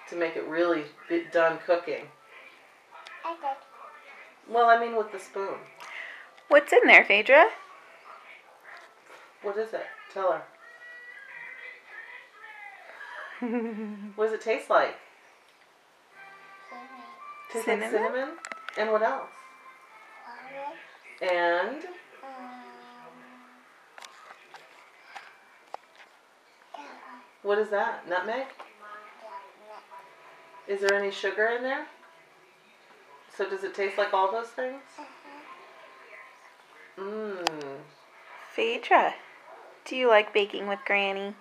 to make it really done cooking. Okay. Well, I mean with the spoon. What's in there, Phaedra? What is it? Tell her. What does it taste like? Tastes like cinnamon? And what else? And? What is that? Nutmeg? Is there any sugar in there? So does it taste like all those things? Mmm. Phaedra, do you like baking with Granny?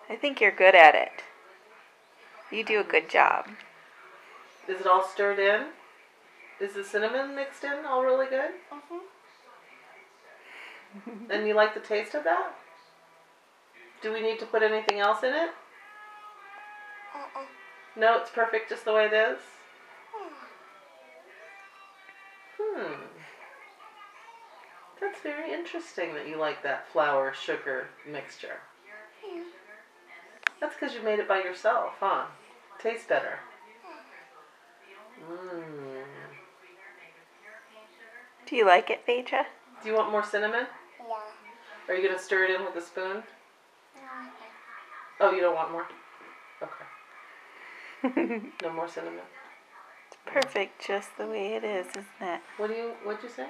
I think you're good at it. You do a good job. Is it all stirred in? Is the cinnamon mixed in all really good? And you like the taste of that? Do we need to put anything else in it? No, it's perfect just the way it is? That's very interesting that you like that flour-sugar mixture. That's because you made it by yourself, huh? Tastes better. Do you like it, Phaedra? Do you want more cinnamon? Yeah. Are you going to stir it in with a spoon? No. Oh, you don't want more? Okay. No more cinnamon? It's perfect just the way it is, isn't it? What'd you say?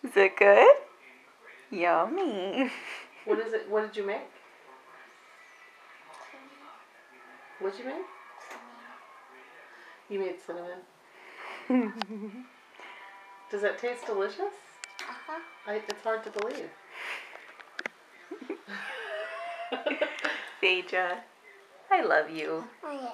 Is it good? Yummy. What is it? What did you make? What'd you make? You made cinnamon. Does that taste delicious? It's hard to believe. Phaedra, I love you. Okay.